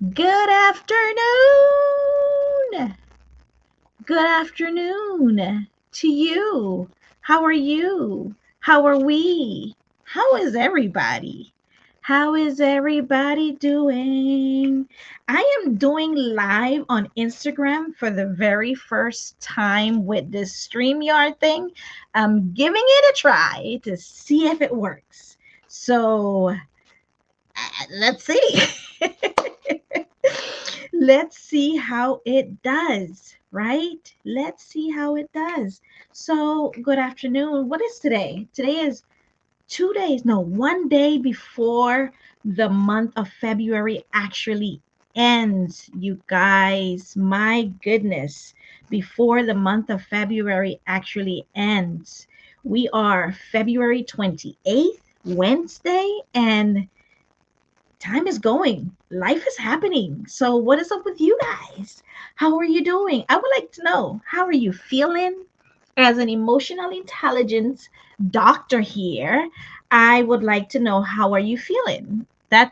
Good afternoon. Good afternoon to you. How are you? How are we? How is everybody? How is everybody doing? I am doing live on Instagram for the very first time with this StreamYard thing. I'm giving it a try to see if it works. So let's see. Let's see how it does, right? Let's see how it does. So, good afternoon. What is today? Today is 2 days, no, one day before the month of February actually ends, you guys. My goodness, before the month of February actually ends. We are February 28th, Wednesday, and time is going. Life is happening. So, what is up with you guys? How are you doing? I would like to know, how are you feeling? As an emotional intelligence doctor here, I would like to know, how are you feeling? I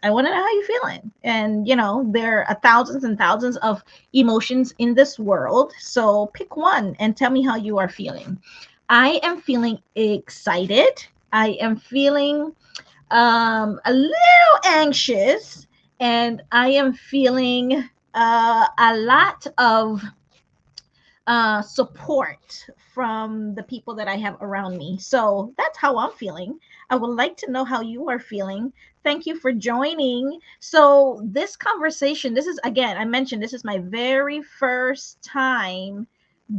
want to know how you're feeling. And, there are thousands and thousands of emotions in this world. So, pick one and tell me how you are feeling. I am feeling excited. I am feeling a little anxious, and I am feeling a lot of support from the people that I have around me. So that's how I'm feeling. I would like to know how you are feeling. Thank you for joining. So, this conversation, this is, again, I mentioned this is my very first time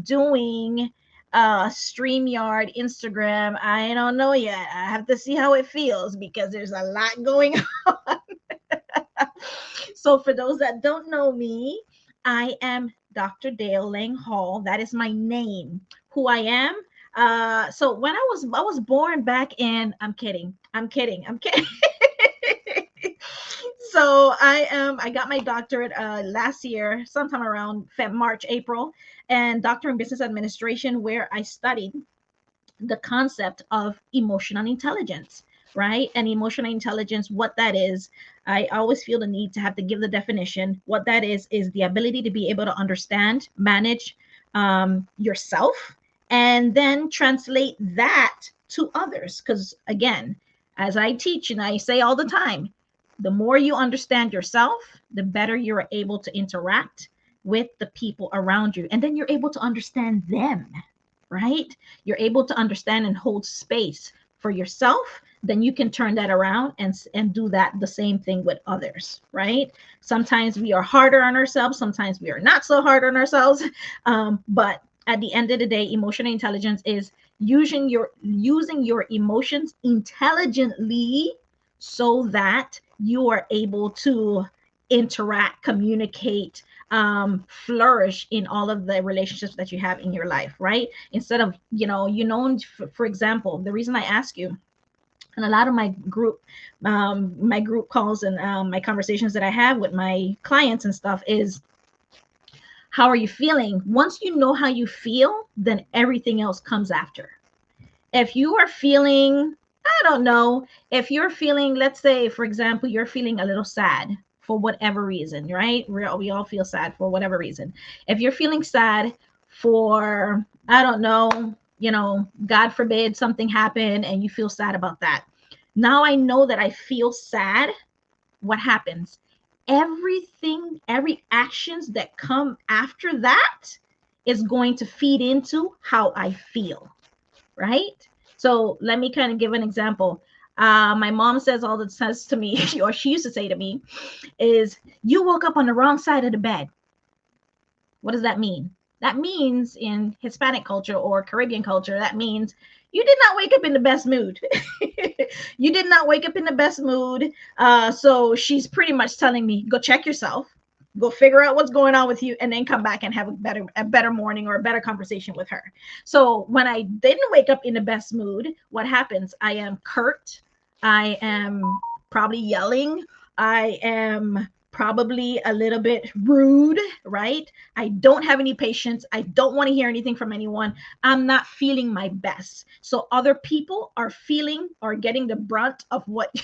doing StreamYard, Instagram. I don't know yet. I have to see how it feels because there's a lot going on. So, for those that don't know me, I am Dr. Dale Laing-Hall. That is my name. Who I am. So when I was born back in, I'm kidding. So I got my doctorate last year, sometime around March, April, and doctor in business administration, where I studied the concept of emotional intelligence, right? And emotional intelligence, what that is, I always feel the need to have to give the definition. What that is the ability to be able to understand, manage yourself, and then translate that to others. Because again, as I teach and I say all the time, the more you understand yourself, the better you're able to interact with the people around you. And then you're able to understand them, right? You're able to understand and hold space for yourself, then you can turn that around and do that the same thing with others, right? Sometimes we are harder on ourselves, sometimes we are not so hard on ourselves, but at the end of the day, emotional intelligence is using your emotions intelligently so that you are able to interact, communicate, flourish in all of the relationships that you have in your life, right? Instead of, for example, the reason I ask you, and a lot of my group calls and my conversations that I have with my clients and stuff is, how are you feeling? Once you know how you feel, then everything else comes after. If you are feeling, I don't know, if you're feeling, let's say, for example, you're feeling a little sad for whatever reason, right? We all feel sad for whatever reason. If you're feeling sad for, I don't know, God forbid something happened and you feel sad about that. Now I know that I feel sad. What happens? Everything, every actions that come after that is going to feed into how I feel, right? So let me kind of give an example. My mom says to me, or she used to say to me, is, you woke up on the wrong side of the bed. What does that mean? That means in Hispanic culture or Caribbean culture, that means you did not wake up in the best mood. You did not wake up in the best mood. So she's pretty much telling me, go check yourself, go figure out what's going on with you, and then come back and have a better morning or a better conversation with her. So when I didn't wake up in the best mood, what happens? I am curt. I am probably yelling. I am probably a little bit rude, right? I don't have any patience. I don't want to hear anything from anyone. I'm not feeling my best. So other people are feeling or getting the brunt of what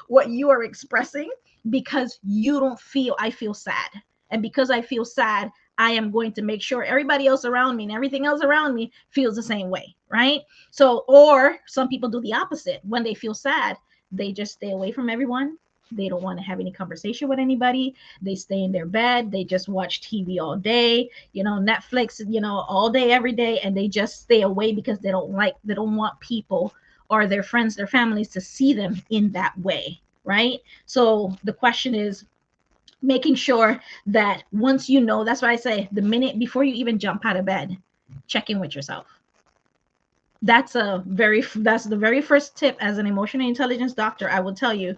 what you are expressing. because you don't feel, I feel sad. And because I feel sad, I am going to make sure everybody else around me and everything else around me feels the same way, right? So, or some people do the opposite. When they feel sad, they just stay away from everyone. They don't want to have any conversation with anybody. They stay in their bed. They just watch TV all day, Netflix, all day, every day. And they just stay away because they don't want people or their friends, their families to see them in that way, right? So the question is, making sure that once that's why I say the minute before you even jump out of bed, check in with yourself. That's the very first tip as an emotional intelligence doctor. I will tell you,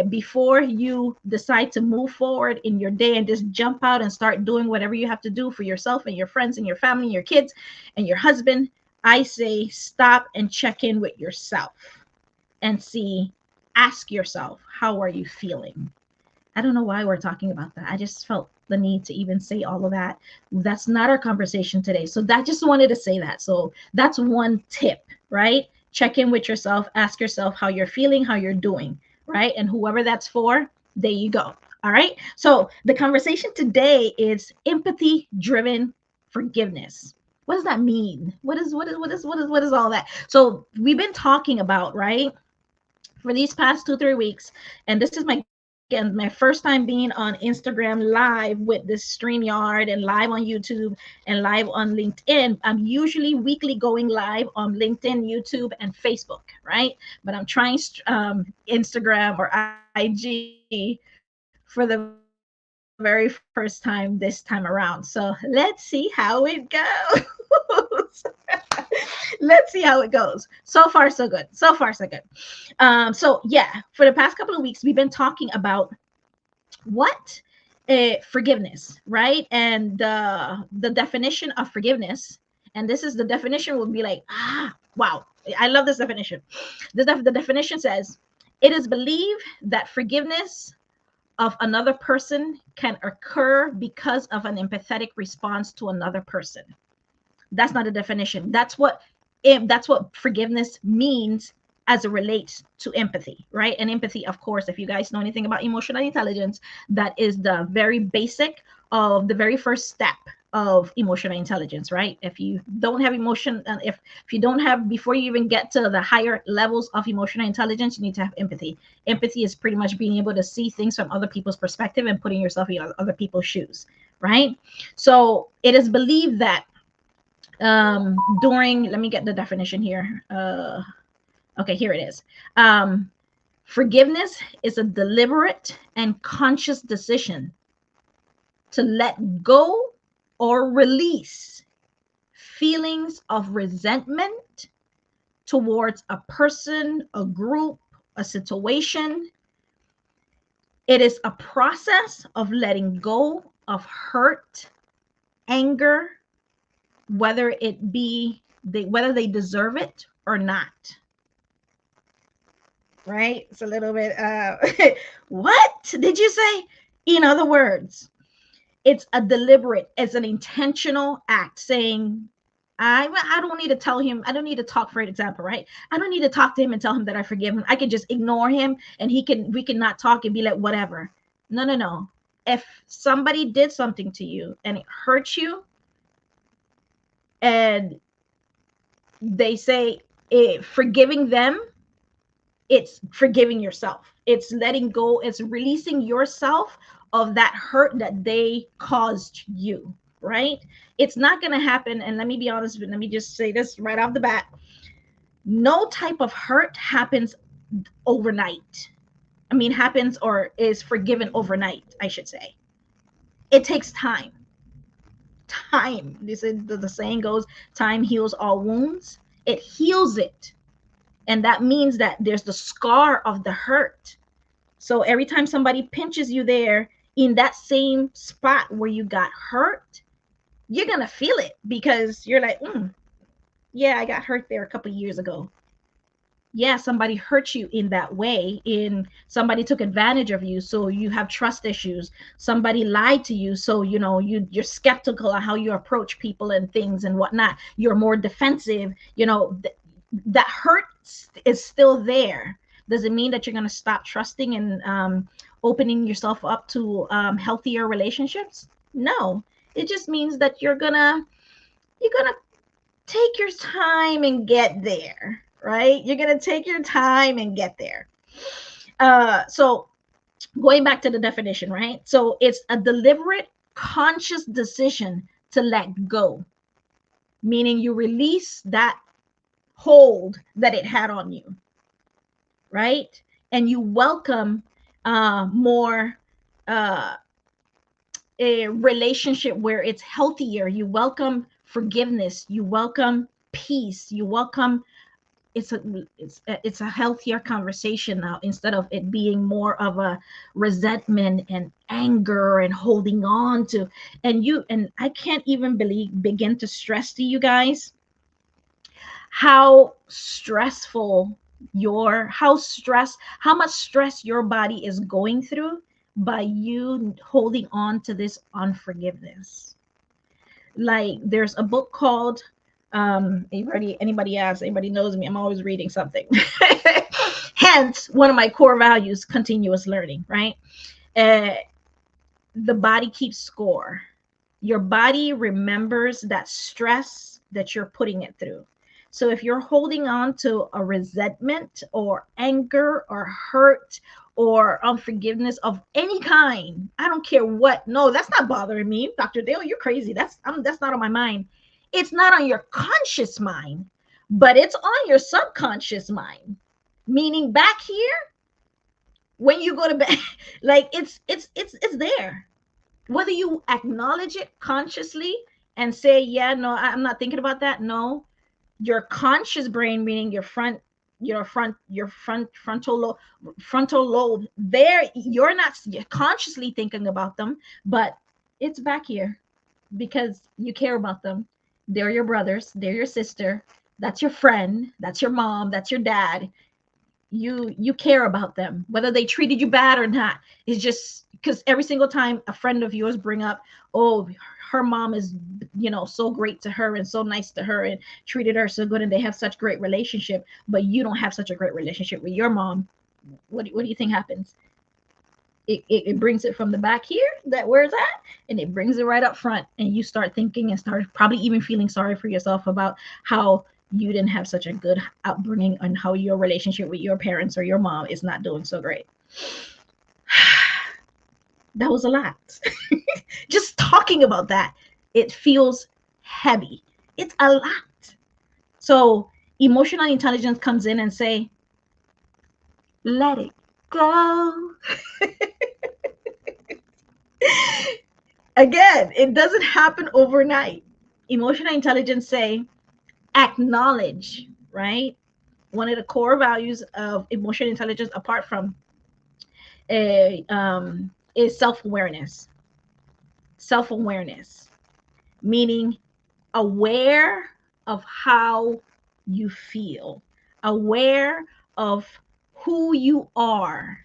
before you decide to move forward in your day and just jump out and start doing whatever you have to do for yourself and your friends and your family and your kids and your husband, I say stop and check in with yourself and ask yourself, how are you feeling? I don't know why we're talking about that. I just felt the need to even say all of that. That's not our conversation today. So that just wanted to say that. So that's one tip, right? Check in with yourself, ask yourself how you're feeling, how you're doing, right? And whoever that's for, there you go. All right. So the conversation today is empathy driven forgiveness. What does that mean? What is all that? So we've been talking about, right, for these past 2-3 weeks, and this is my first time being on Instagram live with this StreamYard and live on YouTube and live on LinkedIn. I'm usually weekly going live on LinkedIn, YouTube, and Facebook, right? But I'm trying Instagram or IG for the very first time this time around. So let's see how it goes. Let's see how it goes. So far, so good. So far, so good. So yeah, for the past couple of weeks, we've been talking about what forgiveness, right? And the definition of forgiveness. And this is the definition would be like, wow, I love this definition. The definition says, it is believed that forgiveness of another person can occur because of an empathetic response to another person. That's not a definition. That's what forgiveness means as it relates to empathy, right? And empathy, of course, if you guys know anything about emotional intelligence, that is the very basic of the very first step of emotional intelligence, right? If you don't have emotion, and if you don't have, before you even get to the higher levels of emotional intelligence, you need to have empathy. Empathy is pretty much being able to see things from other people's perspective and putting yourself in other people's shoes, right? So it is believed that let me get the definition here. Okay, here it is. Forgiveness is a deliberate and conscious decision to let go or release feelings of resentment towards a person, a group, a situation. It is a process of letting go of hurt, anger, whether they deserve it or not. Right? It's a little bit what did you say? In other words, it's an intentional act saying, I don't need to tell him, I don't need to talk, for example, right? I don't need to talk to him and tell him that I forgive him. I can just ignore him and we can not talk and be like, whatever. No. If somebody did something to you and it hurts you, and they say forgiving them, it's forgiving yourself. It's letting go. It's releasing yourself of that hurt that they caused you, right? It's not going to happen. And let me be honest, let me just say this right off the bat. No type of hurt happens overnight. Happens or is forgiven overnight, I should say. It takes time. This is the saying goes, time heals all wounds. It heals it. And that means that there's the scar of the hurt. So every time somebody pinches you there in that same spot where you got hurt, you're going to feel it because you're like, yeah, I got hurt there a couple of years ago. Yeah, somebody hurt you in that way, somebody took advantage of you, so you have trust issues. Somebody lied to you, so you're skeptical of how you approach people and things and whatnot. You're more defensive. That hurt is still there. Doesn't mean that you're going to stop trusting and opening yourself up to healthier relationships? No, it just means that you're gonna take your time and get there, right? You're gonna take your time and get there. So going back to the definition, right? So it's a deliberate, conscious decision to let go, meaning you release that hold that it had on you, right? And you welcome more a relationship where it's healthier. You welcome forgiveness. You welcome peace. You welcome it's a healthier conversation now, instead of it being more of a resentment and anger and holding on to. And I can't even begin to stress to you guys how stressful how much stress your body is going through by you holding on to this unforgiveness. Like, there's a book called anybody knows me, I'm always reading something. Hence one of my core values, continuous learning, right? uh, the body keeps score. Your body remembers that stress that you're putting it through. So if you're holding on to a resentment or anger or hurt or unforgiveness of any kind, I don't care what. No, that's not bothering me, Dr. Dale. You're crazy. That's not on my mind. It's not on your conscious mind, but it's on your subconscious mind. Meaning back here, when you go to bed, like it's there. Whether you acknowledge it consciously and say, yeah, no, I'm not thinking about that. No, your conscious brain, meaning frontal lobe, there, you're not consciously thinking about them, but it's back here because you care about them. They're your brothers, they're your sister, that's your friend, that's your mom, that's your dad. You care about them, whether they treated you bad or not. It's just because every single time a friend of yours bring up, oh, her mom is, so great to her and so nice to her and treated her so good and they have such great relationship, but you don't have such a great relationship with your mom, what do you think happens? It brings it from the back here, that where it's at, and it brings it right up front, and you start thinking and start probably even feeling sorry for yourself about how you didn't have such a good upbringing and how your relationship with your parents or your mom is not doing so great. That was a lot. Just talking about that, it feels heavy. It's a lot. So emotional intelligence comes in and say, let it go. Again, it doesn't happen overnight. Emotional intelligence say, acknowledge, right? One of the core values of emotional intelligence, apart from is self-awareness. Self-awareness, meaning aware of how you feel, aware of who you are,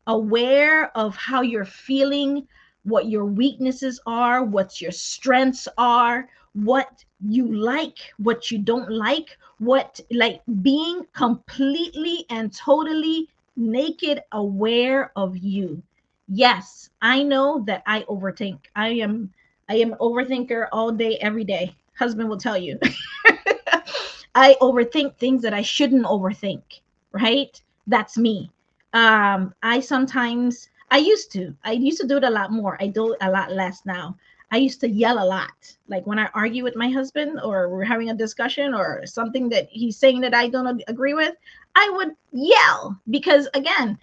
aware of how you're feeling, what your weaknesses are, what your strengths are, what you like, what you don't like, like being completely and totally naked aware of you. Yes, I know that I overthink. I am an overthinker all day, every day. Husband will tell you. I overthink things that I shouldn't overthink, right? That's me. I used to do it a lot more. I do it a lot less now. I used to yell a lot. Like when I argue with my husband or we're having a discussion or something that he's saying that I don't agree with, I would yell because, again,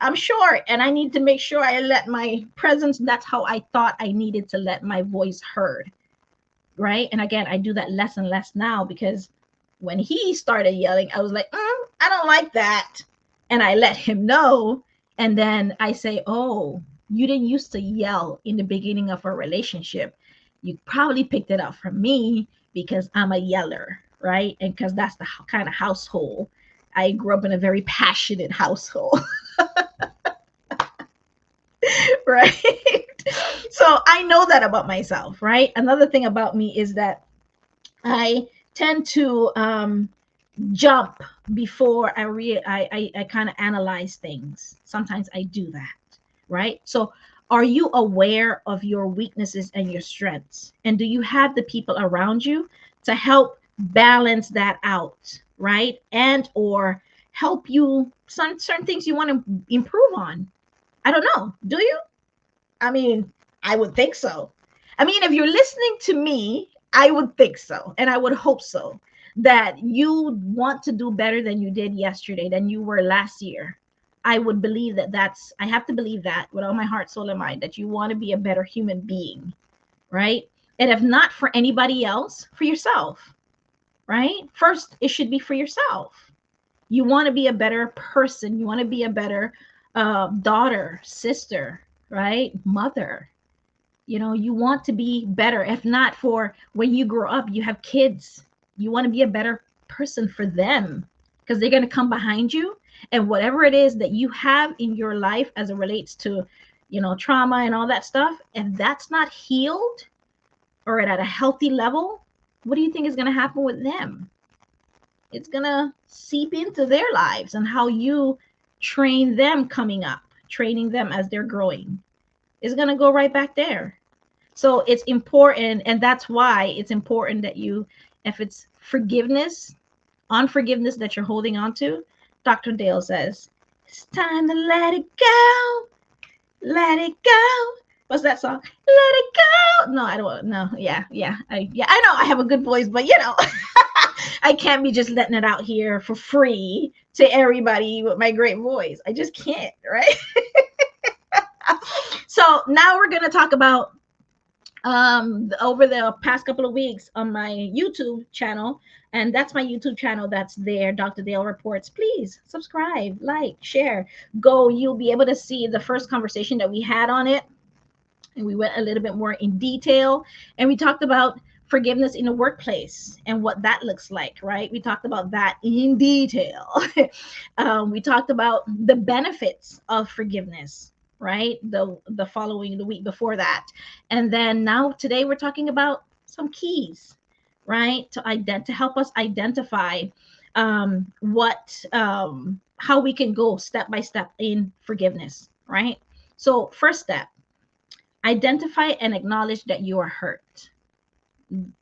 I'm short and I need to make sure I let my presence, that's how I thought I needed to let my voice heard, right? And again, I do that less and less now because when he started yelling, I was like, I don't like that. And I let him know. And then I say, oh, you didn't used to yell in the beginning of our relationship. You probably picked it up from me because I'm a yeller, right? And because that's the kind of household. I grew up in a very passionate household. Right? So I know that about myself, right? Another thing about me is that I tend to jump before I kind of analyze things. Sometimes I do that, right? So are you aware of your weaknesses and your strengths? And do you have the people around you to help balance that out, right? And or help you some certain things you want to improve on? I don't know. Do you? I mean, I would think so. I mean, if you're listening to me, I would think so. And I would hope so that you want to do better than you did yesterday, than you were last year. I would believe that I have to believe that with all my heart, soul, and mind, that you want to be a better human being, right? And if not for anybody else, for yourself, right? First, it should be for yourself. You want to be a better person. You want to be a better daughter, sister, right? Mother. You want to be better. If not for when you grow up, you have kids. You want to be a better person for them because they're going to come behind you. And whatever it is that you have in your life as it relates to, trauma and all that stuff, if that's not healed or at a healthy level, what do you think is going to happen with them? It's going to seep into their lives and how you train them coming up, training them as they're growing. Is going to go right back there. So it's important, and that's why it's important that you, if it's forgiveness, unforgiveness that you're holding on to, Dr. Dale says, it's time to let it go. Let it go. What's that song? Let it go. No, I don't know. Yeah. I know I have a good voice, but I can't be just letting it out here for free to everybody with my great voice. I just can't, right? So now we're going to talk about over the past couple of weeks on my YouTube channel, and that's my YouTube channel that's there, Dr. Dale Reports. Please subscribe, like, share, go. You'll be able to see the first conversation that we had on it, and we went a little bit more in detail, and we talked about forgiveness in the workplace and what that looks like, right? We talked about that in detail. We talked about the benefits of forgiveness, right? The following, the week before that. And then now today we're talking about some keys, right? To help us identify how we can go step by step in forgiveness, right? So first step, identify and acknowledge that you are hurt.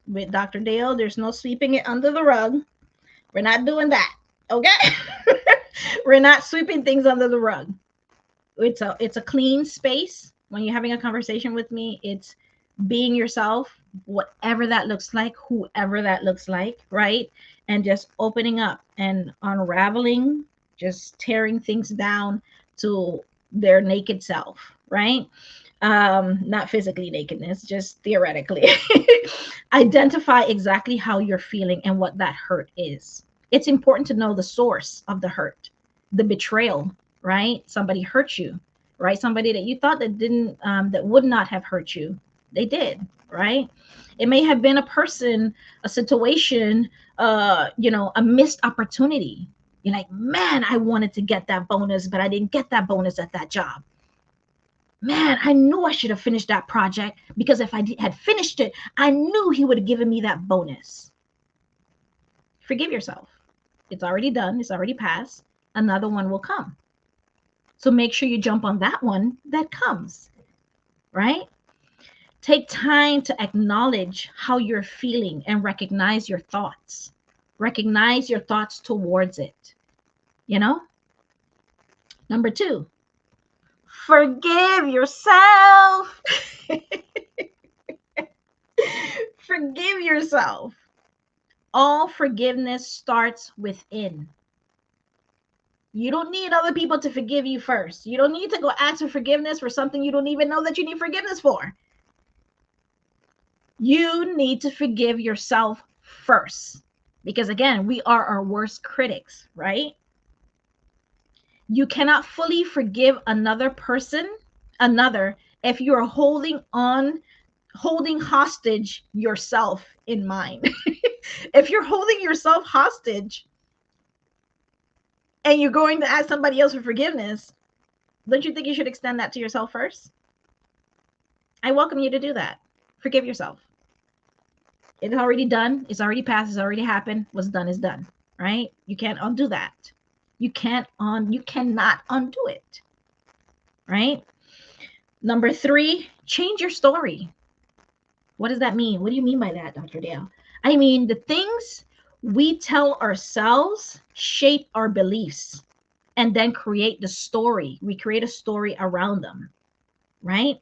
With Dr. Dale, there's no sweeping it under the rug. We're not doing that. Okay? We're not sweeping things under the rug. It's a clean space. When you're having a conversation with me, it's being yourself, whatever that looks like, whoever that looks like, right? And just opening up and unraveling, just tearing things down to their naked self, right? Not physically nakedness, just theoretically. Identify exactly how you're feeling and what that hurt is. It's important to know the source of the hurt, the betrayal, right? Somebody hurt you, right? Somebody that you thought that didn't, that would not have hurt you, they did, right? It may have been a person, a situation, a missed opportunity. You're like, man, I wanted to get that bonus, but I didn't get that bonus at that job. Man, I knew I should have finished that project because if I had finished it, I knew he would have given me that bonus. Forgive yourself. It's already done. It's already passed. Another one will come. So make sure you jump on that one that comes, right? Take time to acknowledge how you're feeling and recognize your thoughts. Recognize your thoughts towards it. Number 2, forgive yourself. Forgive yourself. All forgiveness starts within. You don't need other people to forgive you first. You don't need to go ask for forgiveness for something you don't even know that you need forgiveness for. You need to forgive yourself first. Because again, we are our worst critics, right? You cannot fully forgive another person, if you are holding hostage yourself in mind. If you're holding yourself hostage and you're going to ask somebody else for forgiveness, don't you think you should extend that to yourself first? I welcome you to do that. Forgive yourself. It's already done. It's already passed. It's already happened. What's done is done. right? You can't undo that. You cannot undo it, right? Number 3, change your story. What does that mean? What do you mean by that, Dr. Dale? I mean, the things we tell ourselves shape our beliefs and then create the story. We create a story around them, right?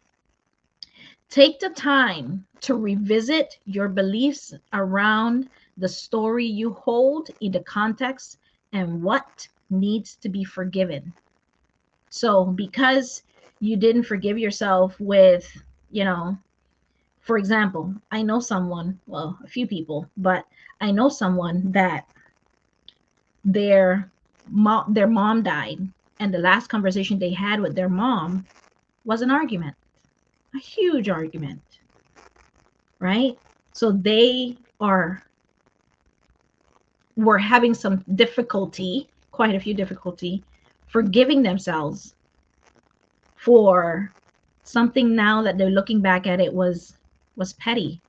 Take the time to revisit your beliefs around the story you hold in the context and what needs to be forgiven. So, because you didn't forgive yourself with, you know, for example, I know someone, well, a few people, but I know someone that their mom died, and the last conversation they had with their mom was an argument, a huge argument, right? So they were having some difficulty, quite a few difficulty, forgiving themselves for something now that they're looking back at it was petty.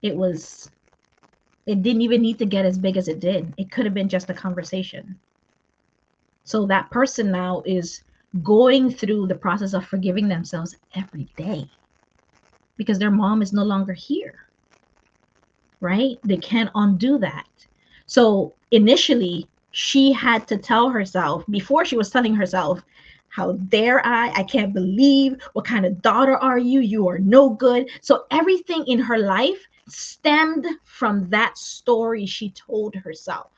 It was it didn't even need to get as big as it did. It could have been just a conversation. So that person now is going through the process of forgiving themselves every day because their mom is no longer here, right? They can't undo that. So initially, she had to tell herself, before she was telling herself, how dare I can't believe, what kind of daughter are you? You are no good. So everything in her life stemmed from that story she told herself.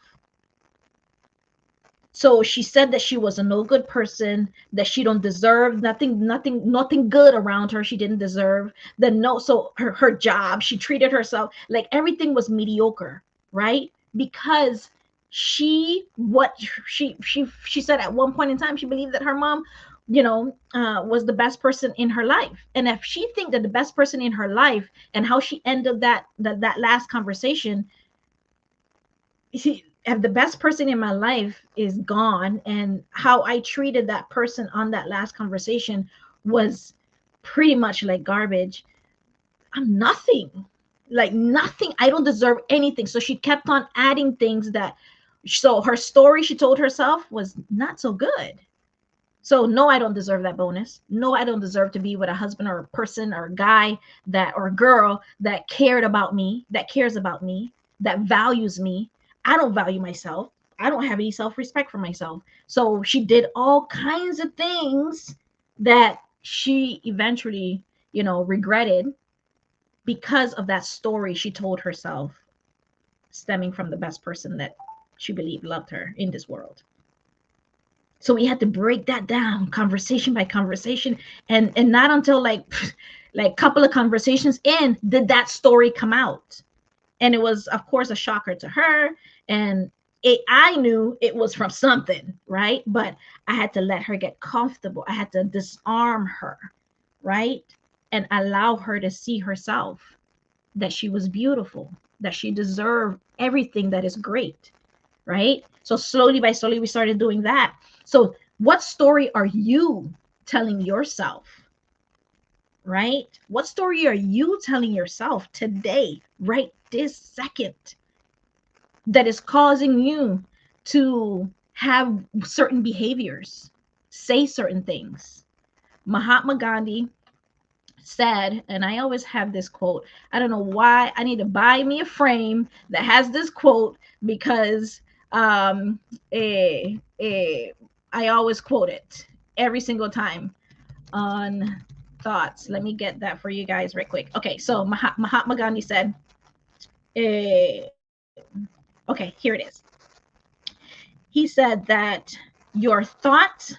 So she said that she was a no good person, that she don't deserve nothing good around her. She didn't deserve the no. So her job, she treated herself like everything was mediocre, right? Because she said at one point in time, she believed that her mom, was the best person in her life. And if she think that the best person in her life and how she ended that last conversation, if the best person in my life is gone and how I treated that person on that last conversation was pretty much like garbage, I'm nothing. Like nothing. I don't deserve anything. So she kept on adding things so her story she told herself was not so good. So no, I don't deserve that bonus. No, I don't deserve to be with a husband or a person or a guy or a girl that cared about me, that cares about me, that values me. I don't value myself. I don't have any self-respect for myself. So she did all kinds of things that she eventually, regretted because of that story she told herself, stemming from the best person that she believed loved her in this world. So we had to break that down conversation by conversation, and not until like a couple of conversations in did that story come out. And it was, of course, a shocker to her, and I knew it was from something, right? But I had to let her get comfortable. I had to disarm her, right? And allow her to see herself, that she was beautiful, that she deserved everything that is great, right? So slowly by slowly, we started doing that. So what story are you telling yourself, right? What story are you telling yourself today, right this second, that is causing you to have certain behaviors, say certain things? Mahatma Gandhi said, and I always have this quote. I don't know why. I need to buy me a frame that has this quote because I always quote it every single time on thoughts. Let me get that for you guys right quick. Okay, so Mahatma Gandhi said, okay, here it is. He said that your thoughts,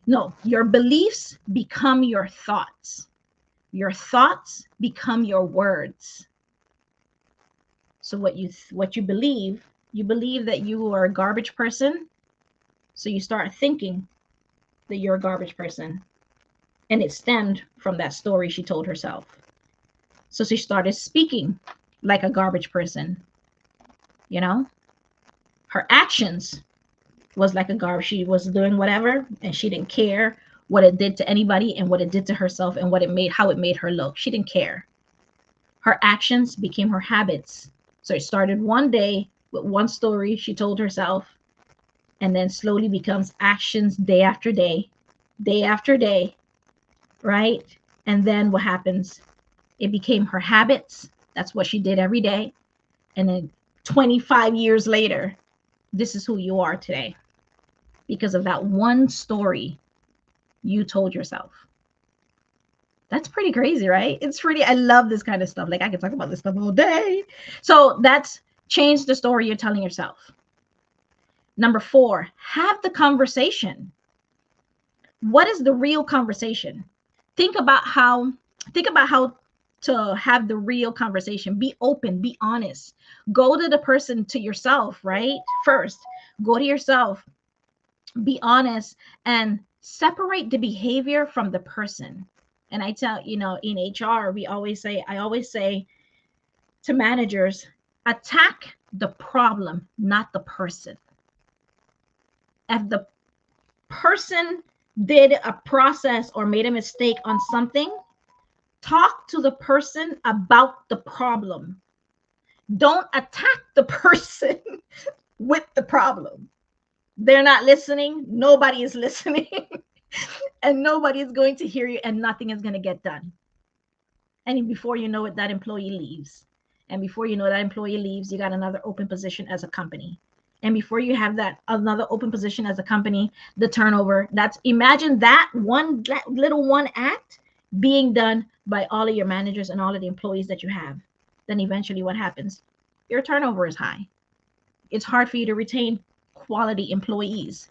no, your beliefs become your thoughts. Your thoughts become your words. So what you believe that you are a garbage person. So you start thinking that you're a garbage person. And it stemmed from that story she told herself. So she started speaking like a garbage person. Her actions was like a garbage. She was doing whatever, and she didn't care what it did to anybody and what it did to herself and how it made her look. She didn't care. Her actions became her habits. So it started one day with one story she told herself, and then slowly becomes actions day after day after day, right? And then what happens? It became her habits. That's what she did every day. And then 25 years later, this is who you are today because of that one story you told yourself. That's pretty crazy, right? It's pretty, I love this kind of stuff. Like I could talk about this stuff all day. So that's change the story you're telling yourself. Number 4, have the conversation. What is the real conversation? Think about how to have the real conversation. Be open, be honest. Go to the person, to yourself, right? First, go to yourself, be honest, and separate the behavior from the person. And I tell, in HR, I always say to managers, attack the problem, not the person. If the person did a process or made a mistake on something, talk to the person about the problem. Don't attack the person with the problem. They're not listening. Nobody is listening. And nobody is going to hear you, and nothing is going to get done. And before you know it, that employee leaves. And before you know that employee leaves, you got another open position as a company. And before you have that another open position as a company, the turnover, imagine that one act being done by all of your managers and all of the employees that you have. Then eventually what happens? Your turnover is high. It's hard for you to retain quality employees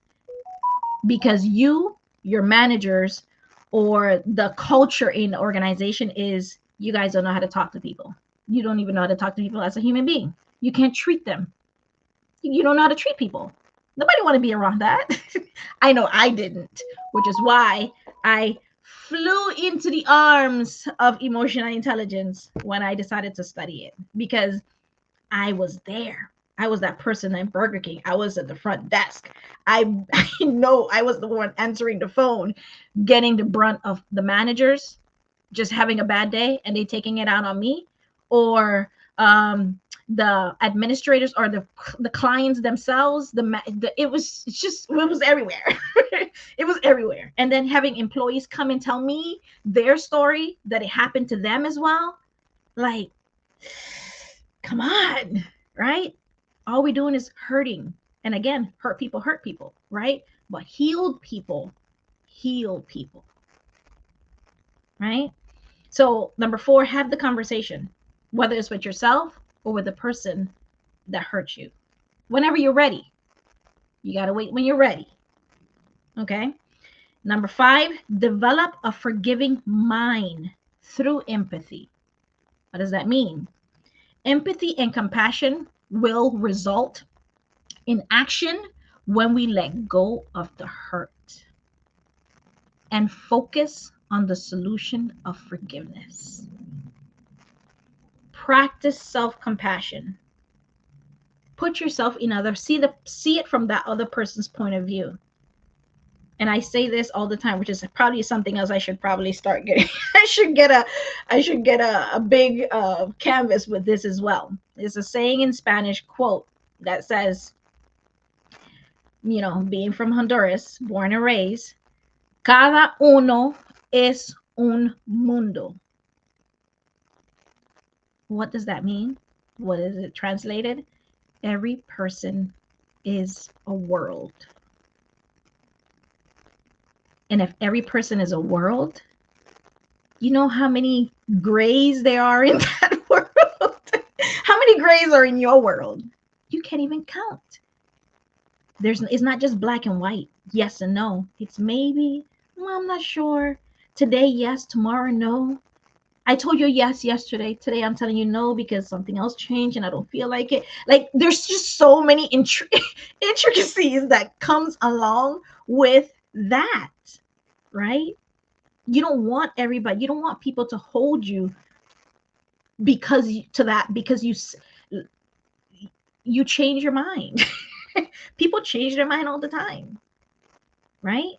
because your managers, or the culture in the organization is you guys don't know how to talk to people. You don't even know how to talk to people as a human being. You can't treat them. You don't know how to treat people. Nobody want to be around that. I know I didn't, which is why I flew into the arms of emotional intelligence when I decided to study it, because I was there. I was that person in Burger King. I was at the front desk. I know I was the one answering the phone, getting the brunt of the managers just having a bad day and they taking it out on me, or the administrators or the clients themselves. It was everywhere. It was everywhere. And then having employees come and tell me their story, that it happened to them as well. Like, come on, right? All we're doing is hurting. And again, hurt people, right? But heal people, right? So number 4, have the conversation, whether it's with yourself or with the person that hurt you. Whenever you're ready. You got to wait when you're ready. Okay? Number 5, develop a forgiving mind through empathy. What does that mean? Empathy and compassion will result in action when we let go of the hurt and focus on the solution of forgiveness. Practice self-compassion. Put yourself in others. See it from that other person's point of view. And I say this all the time, which is probably something else I should probably start getting. I should get a big canvas with this as well. It's a saying in Spanish, quote, that says, being from Honduras, born and raised, cada uno es un mundo. What does that mean? What is it translated? Every person is a world. And if every person is a world, you know how many grays there are in that world? How many grays are in your world? You can't even count. It's not just black and white, yes and no. It's maybe, well, I'm not sure. Today, yes, tomorrow, no. I told you yes yesterday. Today, I'm telling you no because something else changed and I don't feel like it. Like, there's just so many intricacies that comes along with that, right? You don't want people to hold you because you change your mind. People change their mind all the time, right?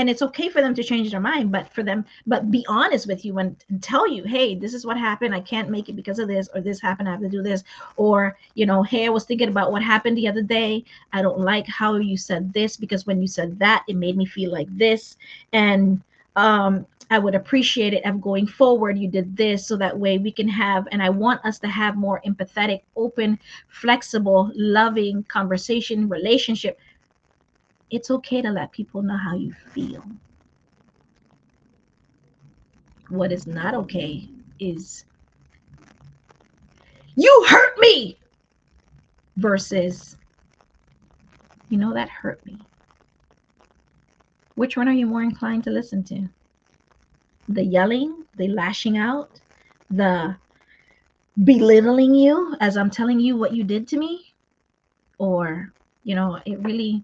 And it's okay for them to change their mind, but be honest with you and tell you, hey, this is what happened. I can't make it because of this, or this happened. I have to do this. Or, hey, I was thinking about what happened the other day. I don't like how you said this, because when you said that, it made me feel like this. And I would appreciate it if going forward you did this, so that way we can have, and I want us to have more empathetic, open, flexible, loving conversation, relationship. It's okay to let people know how you feel. What is not okay is, you hurt me, versus, that hurt me. Which one are you more inclined to listen to? The yelling, the lashing out, the belittling you as I'm telling you what you did to me? Or, it really,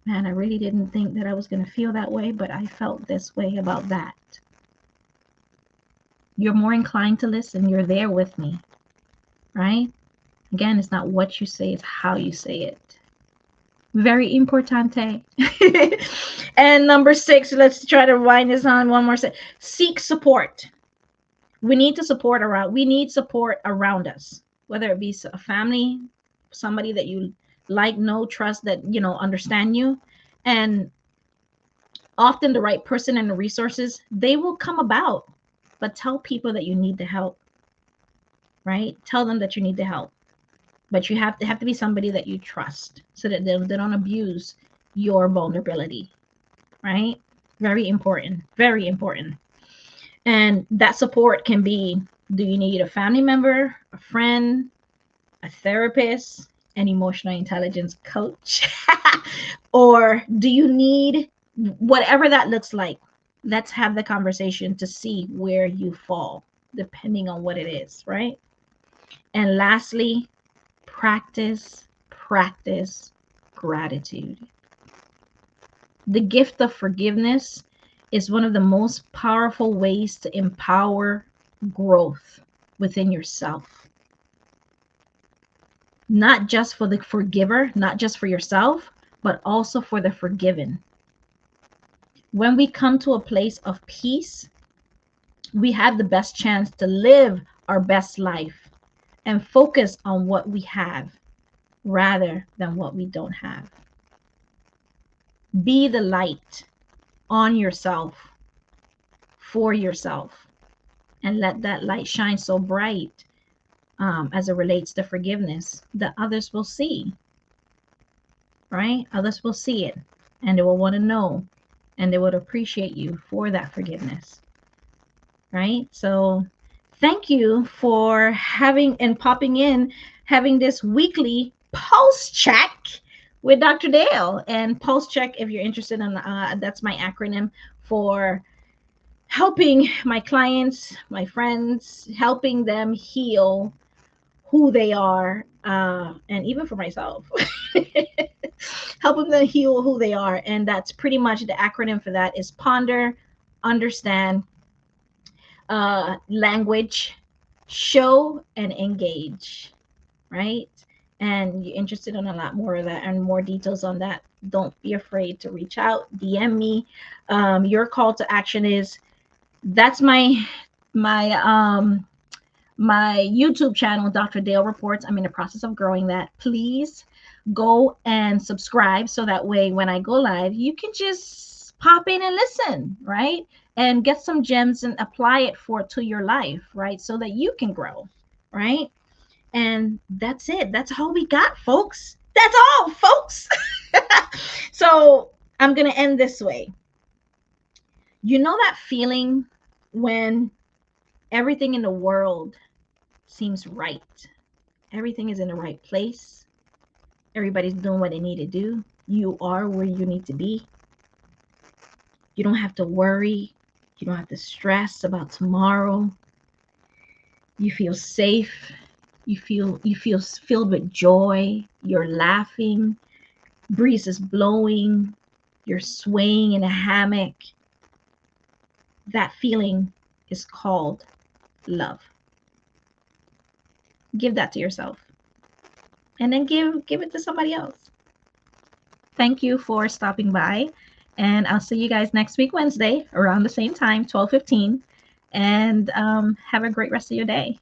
man, I really didn't think that I was going to feel that way, but I felt this way about that. You're more inclined to listen. You're there with me, right? Again, it's not what you say, it's how you say it. Very importante. And number 6, let's try to wind this on one more set. Seek support. We need support around us, whether it be a family, somebody that you like, know, trust, that understand you. And often the right person and the resources, they will come about. But tell people that you need the help, right? Tell them that you need the help. But you have to be somebody that you trust, so that they don't abuse your vulnerability, right? Very important, very important. And that support can be, do you need a family member, a friend, a therapist, an emotional intelligence coach? Or do you need, whatever that looks like, let's have the conversation to see where you fall, depending on what it is, right? And lastly, practice gratitude. The gift of forgiveness is one of the most powerful ways to empower growth within yourself. Not just for the forgiver, not just for yourself, but also for the forgiven. When we come to a place of peace, we have the best chance to live our best life and focus on what we have rather than what we don't have. Be the light on yourself, for yourself, and let that light shine so bright as it relates to forgiveness that others will see, right? Others will see it, and they will want to know, and they would appreciate you for that forgiveness, right? So thank you for having this weekly pulse check with Dr. Dale. And pulse check, if you're interested in, that's my acronym for helping my clients, my friends, helping them heal who they are, and even for myself, helping them heal who they are. And that's pretty much the acronym for that is ponder, understand, language, show, and engage, right? And you're interested in a lot more of that and more details on that, don't be afraid to reach out, DM me. Your call to action is, that's my YouTube channel, Dr. Dale Reports. I'm in the process of growing that. Please go and subscribe, so that way when I go live, you can just pop in and listen, right? And get some gems and apply it to your life, right? So that you can grow, right? And that's it. That's all we got, folks. That's all, folks. So I'm going to end this way. You know that feeling when everything in the world seems right? Everything is in the right place. Everybody's doing what they need to do. You are where you need to be. You don't have to worry. You don't have to stress about tomorrow. You feel safe. You feel filled with joy. You're laughing. Breeze is blowing. You're swaying in a hammock. That feeling is called love. Give that to yourself. And then give it to somebody else. Thank you for stopping by. And I'll see you guys next week, Wednesday, around the same time, 12:15. And have a great rest of your day.